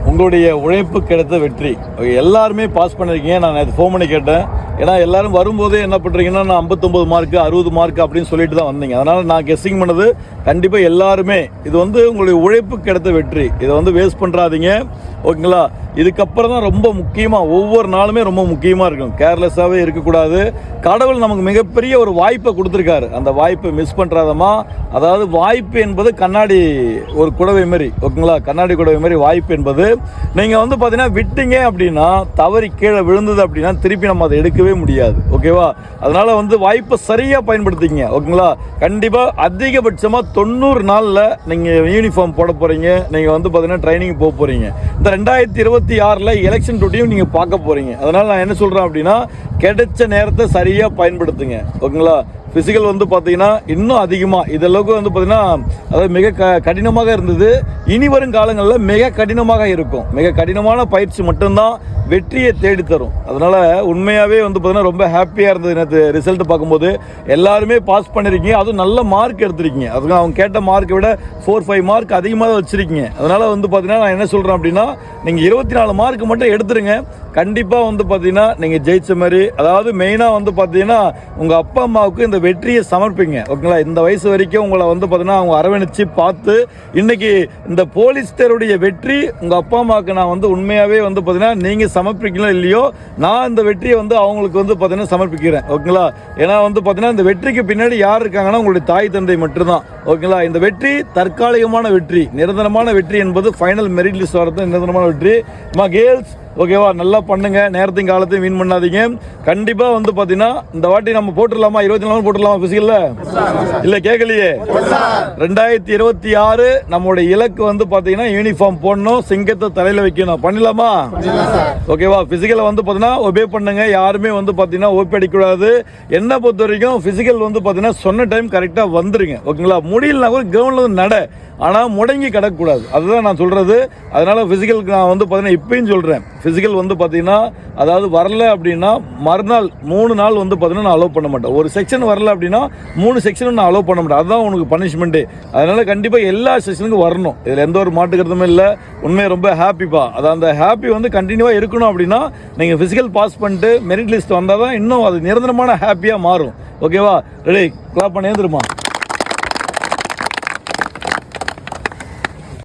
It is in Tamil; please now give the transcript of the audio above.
உங்களுடைய உழைப்பு கிடைத்த வெற்றி. எல்லாருமே பாஸ் பண்ணியிருக்கீங்க. நான் நேற்று ஃபோன் பண்ணி கேட்டேன். ஏன்னா எல்லாரும் வரும்போதே என்ன பண்ணுறீங்கன்னா, நான் 59 மார்க்கு 60 மார்க்கு அப்படின்னு சொல்லிட்டு தான் வந்தீங்க. அதனால் நான் கெஸ்ஸிங் பண்ணது கண்டிப்பாக எல்லாருமே இது உங்களுடைய உழைப்பு கிடைத்த வெற்றி. இதை வேஸ்ட் பண்ணுறாதீங்க, ஓகேங்களா? இதுக்கப்புறம் தான் ரொம்ப முக்கியமாக, ஒவ்வொரு நாளுமே ரொம்ப முக்கியமாக இருக்கும். கேர்லெஸ்ஸாகவே இருக்கக்கூடாது. கடவுள் நமக்கு மிகப்பெரிய ஒரு வாய்ப்பை கொடுத்துருக்காரு. அந்த வாய்ப்பை மிஸ் பண்ணுறாதமா. அதாவது வாய்ப்பு என்பது கண்ணாடி ஒரு குடவை மாதிரி, ஓகேங்களா? கண்ணாடி குடவை மாதிரி வாய்ப்பு என்பது நீங்கள் பார்த்தீங்கன்னா விட்டீங்க அப்படின்னா, தவறி கீழே விழுந்தது அப்படின்னா திருப்பி நம்ம அதை எடுக்கவே முடியாது, ஓகேவா? அதனால் வாய்ப்பை சரியாக பயன்படுத்திங்க, ஓகேங்களா? கண்டிப்பாக அதிகபட்சமாக 90 நாளில் நீங்கள் யூனிஃபார்ம் போட போகிறீங்க. நீங்கள் பார்த்தீங்கன்னா ட்ரைனிங் போக போகிறீங்க. இந்த 2026 எலெக்ஷன் டூட்டியும் நீங்கள் பார்க்க போகிறீங்க. அதனால் நான் என்ன சொல்கிறேன் அப்படின்னா, கிடைச்ச நேரத்தை சரியாக பயன்படுத்துங்க, ஓகேங்களா? ஃபிசிக்கல் பார்த்தீங்கன்னா இன்னும் அதிகமாக இதளவுக்கு பார்த்தீங்கன்னா அதாவது மிக கடினமாக இருந்தது. இனி வரும் காலங்களில் மிக கடினமாக இருக்கும். மிக கடினமான பயிற்சி மட்டும்தான் வெற்றியை தேடித்தரும். அதனால் உண்மையாகவே பார்த்தீங்கன்னா ரொம்ப ஹாப்பியாக இருந்தது. நேற்று ரிசல்ட் பார்க்கும்போது எல்லாருமே பாஸ் பண்ணியிருக்கீங்க. அதுவும் நல்ல மார்க் எடுத்திருக்கீங்க. அதுக்கு அவங்க கேட்ட மார்க்கை விட 4-5 மார்க் அதிகமாக தான் வச்சுருக்கீங்க. அதனால் பார்த்தீங்கன்னா நான் என்ன சொல்கிறேன் அப்படின்னா, நீங்கள் 24 மார்க் மட்டும் எடுத்துருங்க. கண்டிப்பாக பார்த்தீங்கன்னா நீங்கள் ஜெயிச்ச மாதிரி. அதாவது மெயினாக பார்த்தீங்கன்னா உங்கள் அப்பா அம்மாவுக்கு இந்த வெற்றியை சமர்ப்பிங்க, ஓகேங்களா? இந்த வயசு வரைக்கும் உங்களை பார்த்தீங்கன்னா அவங்க அரவணைச்சு பார்த்து இன்னைக்கு இந்த போலீஸ் தேர்வுடைய வெற்றி உங்கள் அப்பா அம்மாவுக்கு நான் உண்மையாகவே பார்த்தீங்கன்னா நீங்கள் சமர்ப்பிக்கலாம் இல்லையோ, நான் இந்த வெற்றியை அவங்களுக்கு பார்த்தீங்கன்னா சமர்ப்பிக்கிறேன், ஓகேங்களா? ஏன்னா பார்த்தீங்கன்னா இந்த வெற்றிக்கு பின்னாடி யார் இருக்காங்கன்னா உங்களுடைய தாய் தந்தை மட்டும்தான், ஓகேங்களா? இந்த வெற்றி தற்காலிகமான வெற்றி. நிரந்தரமான வெற்றி என்பது ஃபைனல் மெரிட் லிஸ்ட் வரது நிரந்தரமான வெற்றி. கேர்ள்ஸ், ஓகேவா? நல்லா பண்ணுங்க. நேரத்தையும் காலத்தையும் வீண் பண்ணாதீங்க. கண்டிப்பாக பார்த்தீங்கன்னா இந்த வாட்டி நம்ம போட்டுடலாமா? 24 போட்டுடலாமா பிசிக்கல்ல? இல்லை, கேட்கலையே. 2026 நம்மளுடைய இலக்கு பார்த்தீங்கன்னா யூனிஃபார்ம் போடணும், சிங்கத்தை தலையில் வைக்கணும். பண்ணலாமா? ஓகேவா? பிசிக்கலை பார்த்தீங்கன்னா ஒபே பண்ணுங்க. யாருமே பார்த்தீங்கன்னா ஓபி அடிக்கக்கூடாது. என்ன பொறுத்த வரைக்கும் பிசிக்கல் பார்த்தீங்கன்னா சொன்ன டைம் கரெக்டாக வந்துருங்க, ஓகேங்களா? முடியலனா கூட கிரவுண்டில் நட, ஆனால் முடங்கி கிடக்கக்கூடாது. அதுதான் நான் சொல்கிறது. அதனால் ஃபிசிக்கலுக்கு நான் பார்த்தீங்கன்னா இப்பயும் சொல்கிறேன், ஃபிசிக்கல் பார்த்தீங்கன்னா அதாவது வரல அப்படின்னா மறுநாள் 3 நாள் பார்த்தீங்கன்னா நான் அலோவ் பண்ண மாட்டேன். ஒரு செக்ஷன் வரல அப்படின்னா 3 செக்ஷனும் நான் அலோவ் பண்ண மாட்டேன். அதுதான் உனக்கு பனிஷ்மெண்ட்டு. அதனால் கண்டிப்பாக எல்லா செக்ஷனுக்கும் வரணும். இதில் எந்த ஒரு மாட்டுக்கிறதுமே இல்லை. உண்மையை ரொம்ப ஹாப்பிப்பா. அது அந்த ஹாப்பி கண்டினியூவாக இருக்கணும் அப்படின்னா நீங்கள் ஃபிசிக்கல் பாஸ் பண்ணிட்டு மெரிட் லிஸ்ட் வந்தால் தான் இன்னும் அது நிரந்தரமான ஹாப்பியாக மாறும், ஓகேவா? ரெடி, கிளாப் பண்ணி ஏந்துருமா?